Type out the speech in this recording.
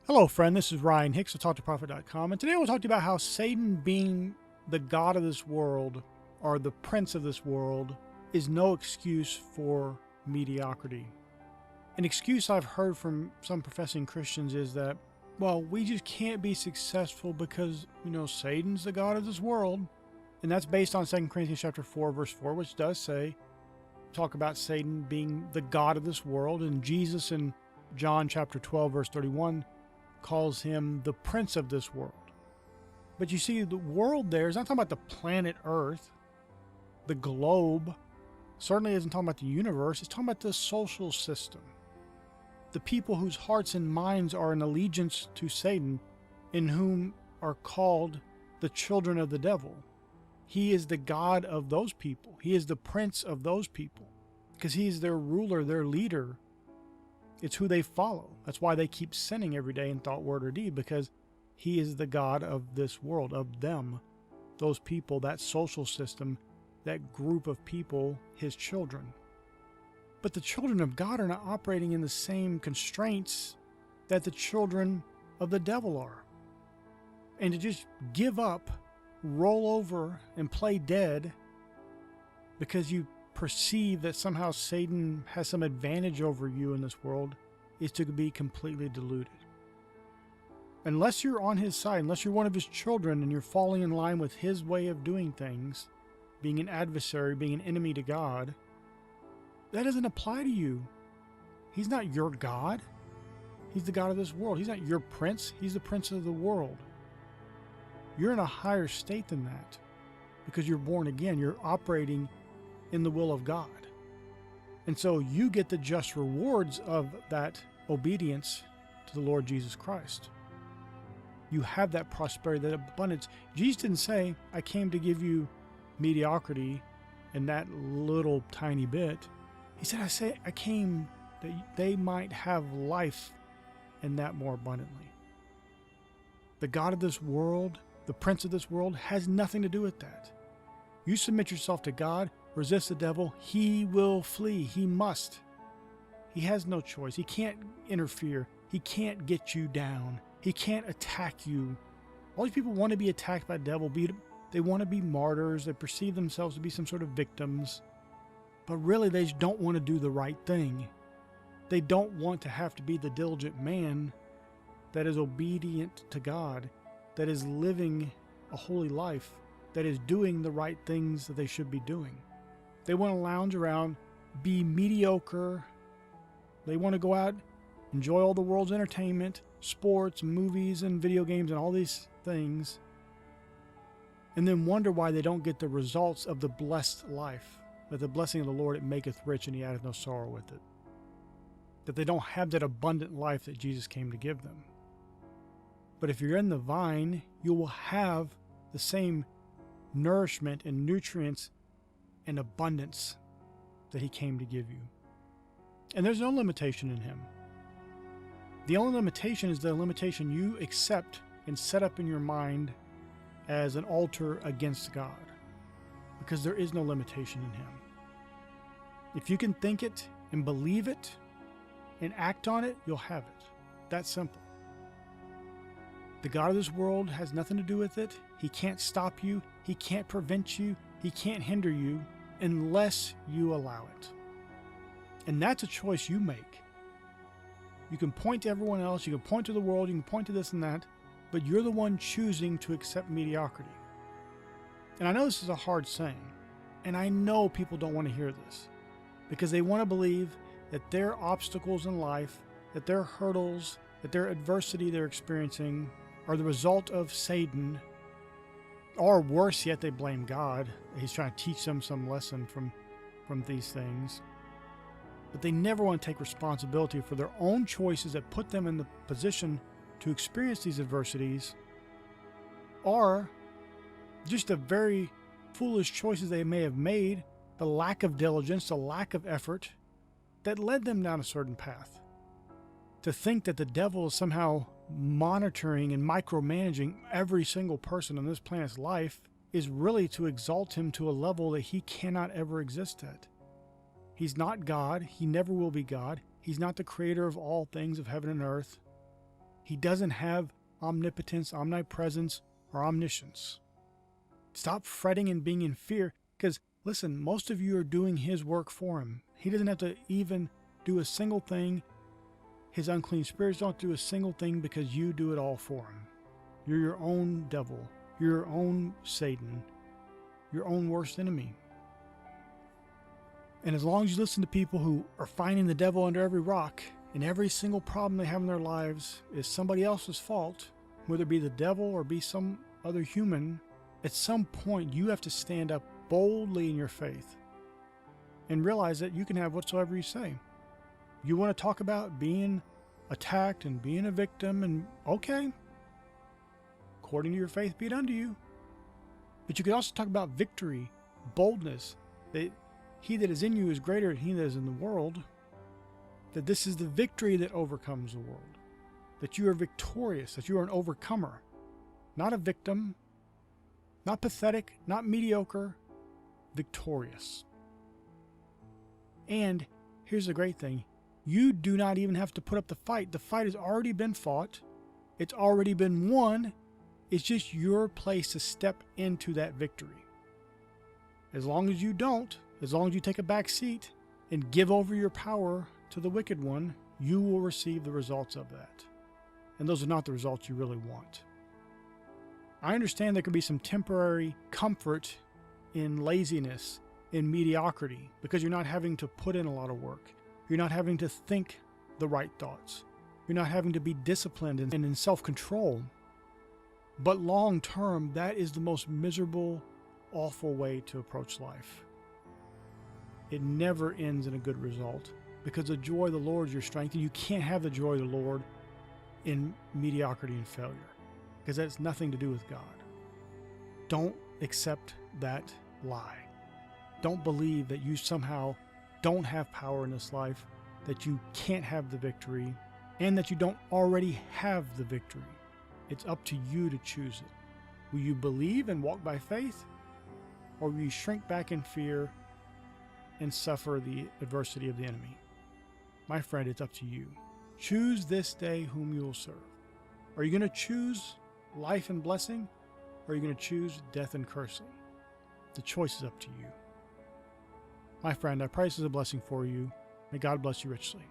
Hello, friend. This is Ryan Hicks of TalkToProfit.com, and today we'll talk to you about how Satan, being the god of this world, or the prince of this world, is no excuse for mediocrity. An excuse I've heard from some professing Christians is that, well, we just can't be successful because, Satan's the god of this world. And that's based on 2 Corinthians chapter 4, verse 4, which does talk about Satan being the god of this world, and Jesus in John chapter 12, verse 31, calls him the prince of this world. But you see, the world there is not talking about the planet Earth, the globe, certainly isn't talking about the universe, it's talking about the social system. The people whose hearts and minds are in allegiance to Satan, in whom are called the children of the devil. He is the god of those people. He is the prince of those people, because he is their ruler, their leader. It's who they follow. That's why they keep sinning every day in thought, word, or deed, because he is the god of this world, of them, those people, that social system, that group of people, his children. But the children of God are not operating in the same constraints that the children of the devil are. And to just give up, roll over, and play dead because you perceive that somehow Satan has some advantage over you in this world is to be completely deluded. Unless you're on his side, unless you're one of his children and you're falling in line with his way of doing things, being an adversary, being an enemy to God, that doesn't apply to you. He's not your God. He's the God of this world. He's not your prince. He's the prince of the world. You're in a higher state than that because you're born again. You're operating in the will of God. And so you get the just rewards of that obedience to the Lord Jesus Christ. You have that prosperity, that abundance. Jesus didn't say, I came to give you mediocrity in that little tiny bit. He said, I came that they might have life and that more abundantly. The God of this world, the prince of this world, has nothing to do with that. You submit yourself to God, resist the devil, he will flee. He must. He has no choice. He can't interfere. He can't get you down. He can't attack you. All these people want to be attacked by the devil. They want to be martyrs. They perceive themselves to be some sort of victims. But really, they just don't want to do the right thing. They don't want to have to be the diligent man that is obedient to God, that is living a holy life, that is doing the right things that they should be doing. They want to lounge around, be mediocre. They want to go out, enjoy all the world's entertainment, sports, movies, and video games, and all these things, and then wonder why they don't get the results of the blessed life. That the blessing of the Lord, it maketh rich, and he addeth no sorrow with it. That they don't have that abundant life that Jesus came to give them. But if you're in the vine, you will have the same nourishment and nutrients and abundance that he came to give you. And there's no limitation in him. The only limitation is the limitation you accept and set up in your mind as an altar against God, because there is no limitation in him. If you can think it and believe it and act on it, you'll have it. That's simple. The God of this world has nothing to do with it. He can't stop you. He can't prevent you. He can't hinder you unless you allow it. And that's a choice you make. You can point to everyone else. You can point to the world. You can point to this and that. But you're the one choosing to accept mediocrity. And I know this is a hard saying. And I know people don't want to hear this, because they want to believe that their obstacles in life, that their hurdles, that their adversity they're experiencing are the result of Satan, or worse yet, they blame God. He's trying to teach them some lesson from these things. But they never want to take responsibility for their own choices that put them in the position to experience these adversities, or just the very foolish choices they may have made, the lack of diligence, the lack of effort that led them down a certain path. To think that the devil is somehow monitoring and micromanaging every single person on this planet's life is really to exalt him to a level that he cannot ever exist at. He's not God. He never will be God. He's not the creator of all things of heaven and earth. He doesn't have omnipotence, omnipresence, or omniscience. Stop fretting and being in fear, because listen, most of you are doing his work for him. He doesn't have to even do a single thing. His unclean spirits don't do a single thing because you do it all for him. You're your own devil, your own Satan, your own worst enemy. And as long as you listen to people who are finding the devil under every rock, and every single problem they have in their lives is somebody else's fault, whether it be the devil or be some other human, at some point you have to stand up boldly in your faith and realize that you can have whatsoever you say. You want to talk about being attacked and being a victim, and okay, according to your faith be it unto you. But you could also talk about victory, boldness, that he that is in you is greater than he that is in the world, that this is the victory that overcomes the world, that you are victorious, that you are an overcomer, not a victim, not pathetic, not mediocre, victorious. And here's the great thing. You do not even have to put up the fight. The fight has already been fought. It's already been won. It's just your place to step into that victory. As long as you don't, as long as you take a back seat and give over your power to the wicked one, you will receive the results of that. And those are not the results you really want. I understand there could be some temporary comfort in laziness, in mediocrity, because you're not having to put in a lot of work. You're not having to think the right thoughts. You're not having to be disciplined and in self-control. But long term, that is the most miserable, awful way to approach life. It never ends in a good result, because the joy of the Lord is your strength, and you can't have the joy of the Lord in mediocrity and failure, because that has nothing to do with God. Don't accept that lie. Don't believe that you somehow don't have power in this life, that you can't have the victory, and that you don't already have the victory. It's up to you to choose it. Will you believe and walk by faith, or will you shrink back in fear and suffer the adversity of the enemy? My friend, it's up to you. Choose this day whom you will serve. Are you going to choose life and blessing, or are you going to choose death and cursing? The choice is up to you. My friend, I pray this is a blessing for you. May God bless you richly.